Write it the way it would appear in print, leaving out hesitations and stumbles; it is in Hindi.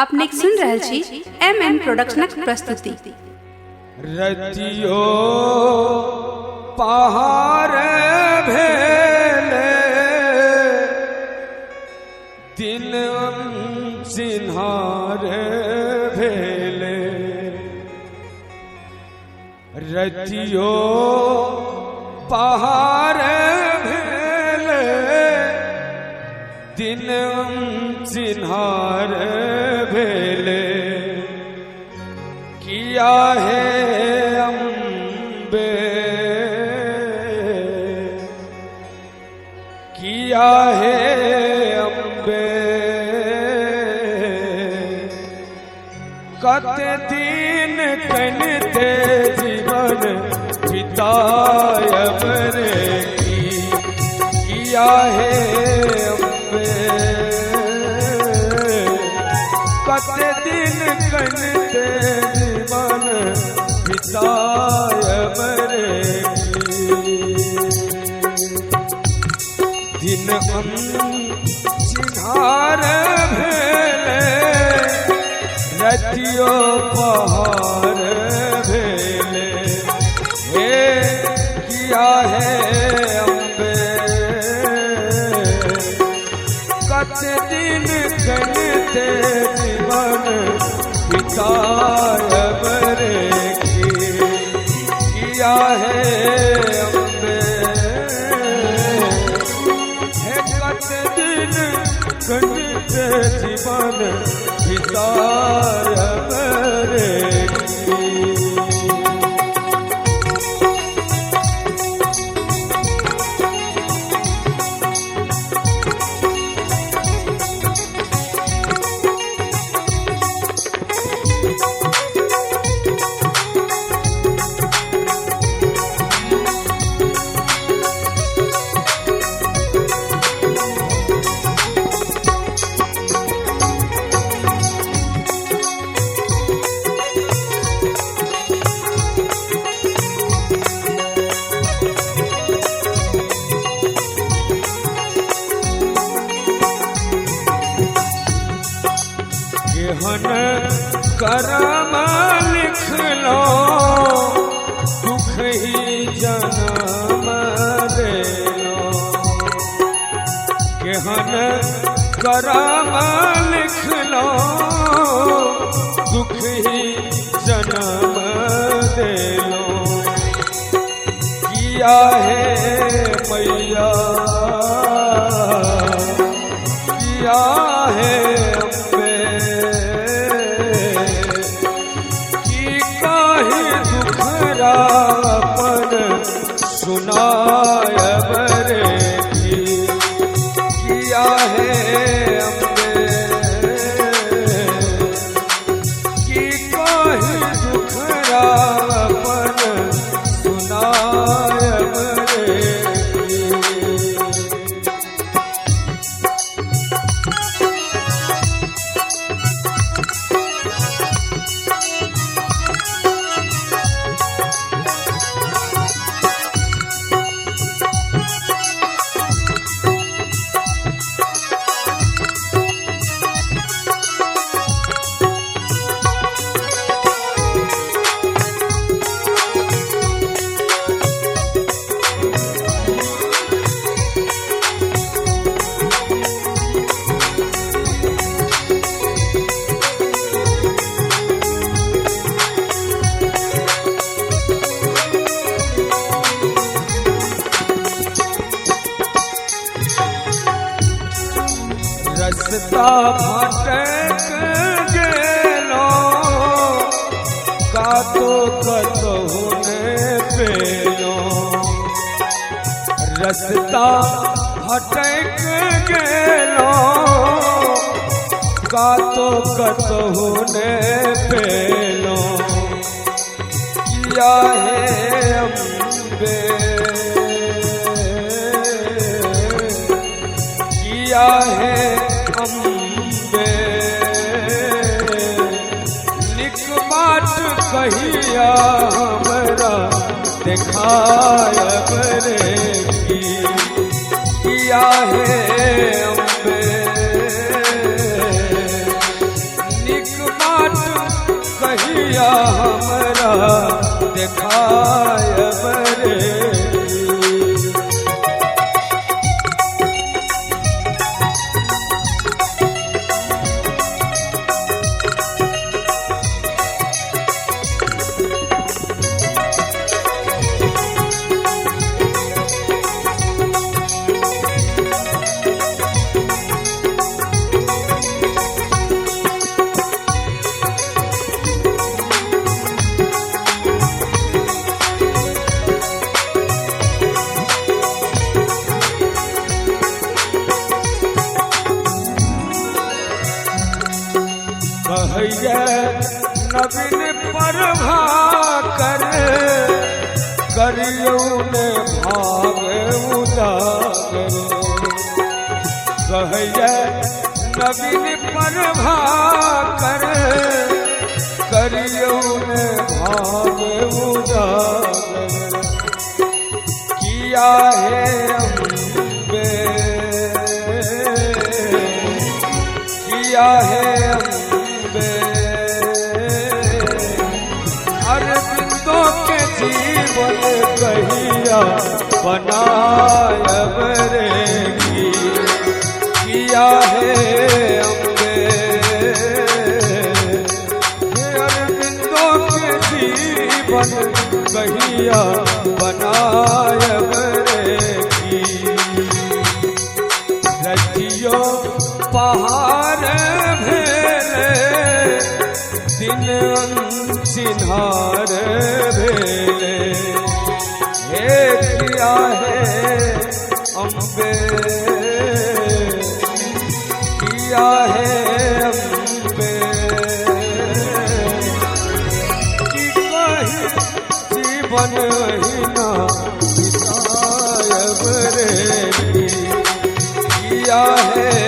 अपने सुन रहल छी MM प्रोडक्शनक प्रस्तुति। रतियो पहाड़ भेले दिन चिन्हार भेले रतियो पहाड़ भेले दिन चिन्हार भेले किया है अम्बे किया है अम्बे कते दिन कनते जीवन बितायब रे किया है अम्बे कते दिन कनते जीवन बितायब रे दिन चिन्हार भेले रतियो पहाड़ भेले हे किया है अम्बे कते दिन कनते जीवन बितायब रे किया है अम्बे हे कते दिन कनते जीवन बितायब रे केहन करम लिख लो दुख ही जन्म दे लो केहन करम लिख लो दुख ही जन्म दे लो किया है मैया किया है सुनायब रे किया है अम्बे की कही दुखरापन सुनायब रे रस्ता भटक गेलो कातो कतहु ने पेलो रस्ता भटक गेलो कातो कतहु ने पेलो किया है अम्बे किया है अम्बे निक बाट कहिया हमरा दिखायब रे किया है अम्बे हमरा देखाय बरे कहैया नवीन प्रभाकर करियौ ने भाग उजागर कहैया नवीन प्रभाकर करियौ ने भाग उजागर किया है अम्बे किया है अरविंदों के जीवन कहिया बनाय बरेगी किया है अम्बे अरविंदों के जीवन कहिया बनाय बरेगी रजियो पहाड़ भेले दिन सिन्हार भेले हे किया है अम्बे किया है अम्बे कि कहीं जीवन हिना बिताय बरे किया है